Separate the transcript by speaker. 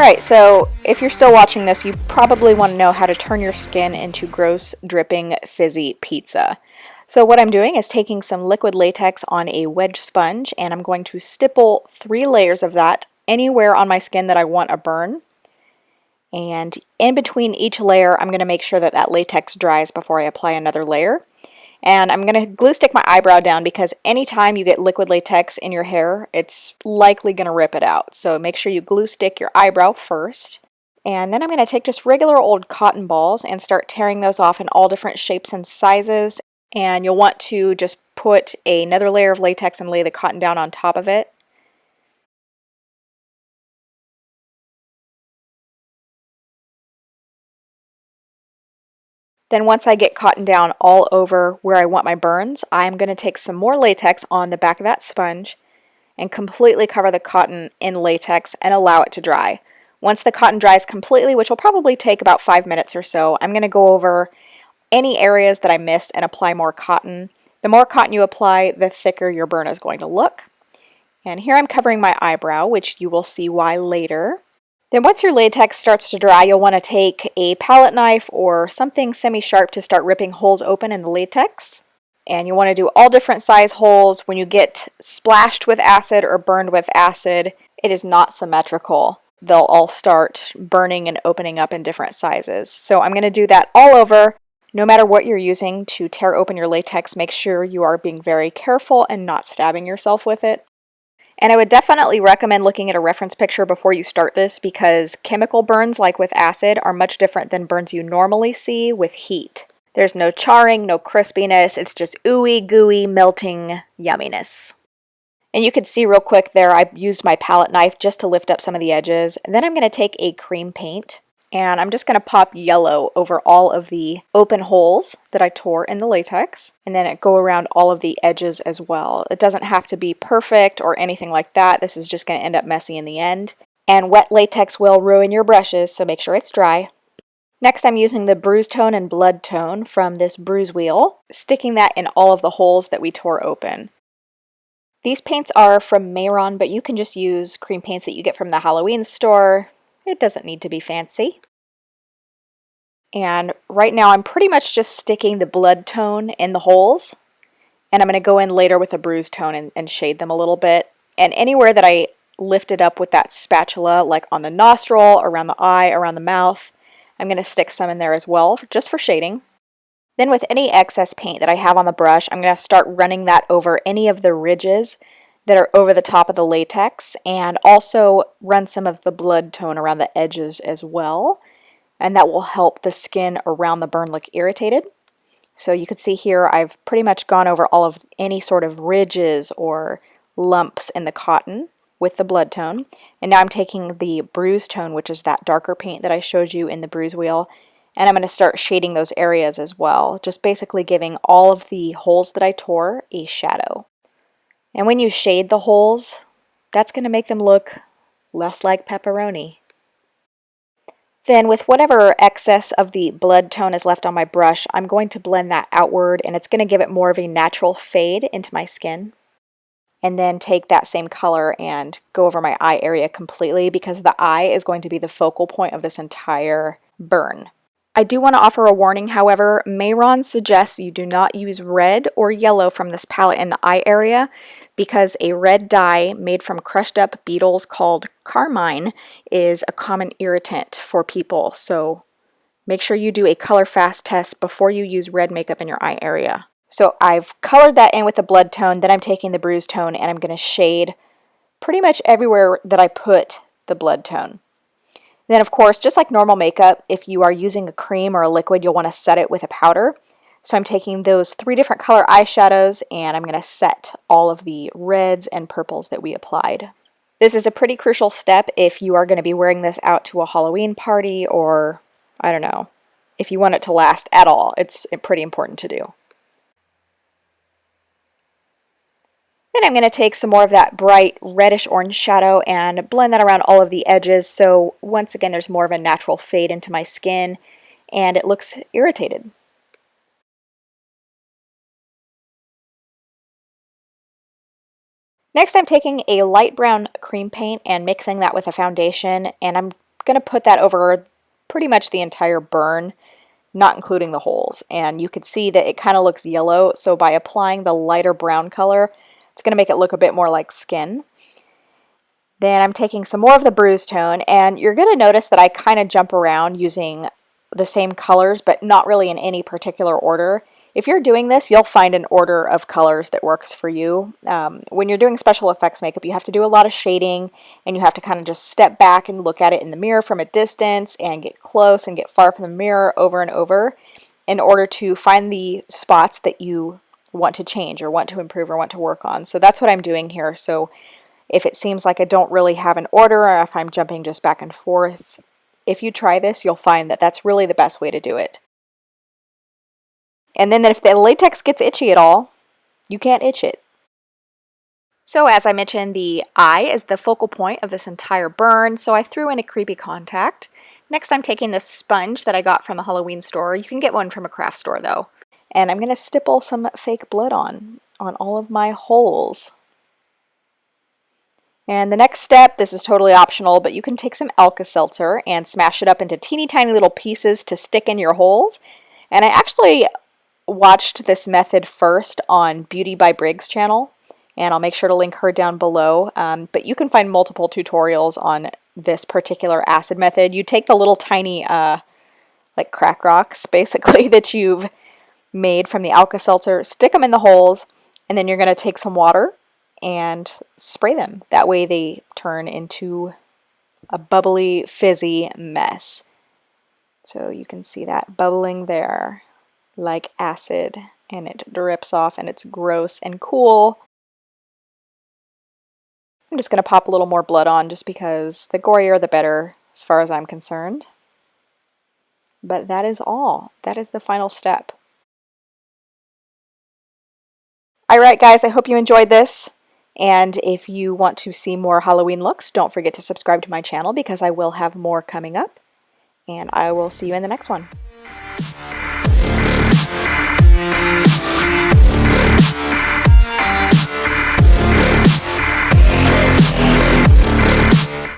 Speaker 1: Alright, so if you're still watching this, you probably want to know how to turn your skin into gross, dripping, fizzy pizza. So what I'm doing is taking some liquid latex on a wedge sponge, and I'm going to stipple 3 layers of that anywhere on my skin that I want a burn. And in between each layer, I'm going to make sure that that latex dries before I apply another layer. And I'm going to glue stick my eyebrow down because anytime you get liquid latex in your hair, it's likely going to rip it out. So make sure you glue stick your eyebrow first. And then I'm going to take just regular old cotton balls and start tearing those off in all different shapes and sizes. And you'll want to just put another layer of latex and lay the cotton down on top of it. Then once I get cotton down all over where I want my burns, I'm going to take some more latex on the back of that sponge and completely cover the cotton in latex and allow it to dry. Once the cotton dries completely, which will probably take about 5 minutes or so, I'm going to go over any areas that I missed and apply more cotton. The more cotton you apply, the thicker your burn is going to look. And here I'm covering my eyebrow, which you will see why later. Then once your latex starts to dry, you'll want to take a palette knife or something semi-sharp to start ripping holes open in the latex. And you want to do all different size holes. When you get splashed with acid or burned with acid, it is not symmetrical. They'll all start burning and opening up in different sizes. So I'm going to do that all over. No matter what you're using to tear open your latex, make sure you are being very careful and not stabbing yourself with it. And I would definitely recommend looking at a reference picture before you start this because chemical burns, like with acid, are much different than burns you normally see with heat. There's no charring, no crispiness, it's just ooey gooey melting yumminess. And you can see real quick there, I used my palette knife just to lift up some of the edges. And then I'm going to take a cream paint and I'm just going to pop yellow over all of the open holes that I tore in the latex, and then go around all of the edges as well. It doesn't have to be perfect or anything like that. This is just going to end up messy in the end. And wet latex will ruin your brushes, so make sure it's dry. Next, I'm using the Bruise tone and Blood tone from this Bruise wheel, sticking that in all of the holes that we tore open. These paints are from Mehron, but you can just use cream paints that you get from the Halloween store. It doesn't need to be fancy. And right now I'm pretty much just sticking the Blood tone in the holes, and I'm going to go in later with the Bruise tone and shade them a little bit. And anywhere that I lifted up with that spatula, like on the nostril, around the eye, around the mouth, I'm going to stick some in there as well, just for shading. Then with any excess paint that I have on the brush, I'm going to start running that over any of the ridges that are over the top of the latex, and also run some of the Blood tone around the edges as well. And that will help the skin around the burn look irritated. So you can see here I've pretty much gone over all of any sort of ridges or lumps in the cotton with the Blood tone. And now I'm taking the Bruise tone, which is that darker paint that I showed you in the Bruise wheel, and I'm going to start shading those areas as well, just basically giving all of the holes that I tore a shadow. And when you shade the holes, that's going to make them look less like pepperoni. Then with whatever excess of the Blood tone is left on my brush, I'm going to blend that outward, and it's going to give it more of a natural fade into my skin. And then take that same color and go over my eye area completely, because the eye is going to be the focal point of this entire burn. I do want to offer a warning, however. Mehron suggests you do not use red or yellow from this palette in the eye area, because a red dye made from crushed up beetles called carmine is a common irritant for people. So make sure you do a color fast test before you use red makeup in your eye area. So I've colored that in with the Blood tone, then I'm taking the Bruise tone and I'm going to shade pretty much everywhere that I put the Blood tone. Then of course, just like normal makeup, if you are using a cream or a liquid, you'll want to set it with a powder. So I'm taking those 3 different color eyeshadows and I'm going to set all of the reds and purples that we applied. This is a pretty crucial step if you are going to be wearing this out to a Halloween party, or, I don't know, if you want it to last at all. It's pretty important to do. Then I'm going to take some more of that bright reddish orange shadow and blend that around all of the edges, so once again there's more of a natural fade into my skin and it looks irritated. Next I'm taking a light brown cream paint and mixing that with a foundation, and I'm going to put that over pretty much the entire burn, not including the holes. And you can see that it kind of looks yellow, so by applying the lighter brown color, it's going to make it look a bit more like skin. Then I'm taking some more of the Bruise tone, and you're going to notice that I kind of jump around using the same colors, but not really in any particular order. If you're doing this, you'll find an order of colors that works for you. When you're doing special effects makeup, you have to do a lot of shading, and you have to kind of just step back and look at it in the mirror from a distance, and get close and get far from the mirror over and over in order to find the spots that you want to change or want to improve or want to work on. So that's what I'm doing here. So if it seems like I don't really have an order, or if I'm jumping just back and forth, if you try this, you'll find that that's really the best way to do it. And then if the latex gets itchy at all, you can't itch it. So as I mentioned, the eye is the focal point of this entire burn, so I threw in a creepy contact. Next, I'm taking this sponge that I got from the Halloween store. You can get one from a craft store though. And I'm going to stipple some fake blood on all of my holes. And the next step, this is totally optional, but you can take some Alka Seltzer and smash it up into teeny tiny little pieces to stick in your holes. And I actually watched this method first on Beauty by Briggs channel, and I'll make sure to link her down below. But you can find multiple tutorials on this particular acid method. You take the little tiny like crack rocks basically that you've made from the Alka Seltzer, stick them in the holes, and then you're going to take some water and spray them. That way they turn into a bubbly, fizzy mess. So you can see that bubbling there like acid, and it drips off, and it's gross and cool. I'm just going to pop a little more blood on just because the gorier the better as far as I'm concerned. But that is all. That is the final step. Alright guys, I hope you enjoyed this. And if you want to see more Halloween looks, don't forget to subscribe to my channel because I will have more coming up. And I will see you in the next one.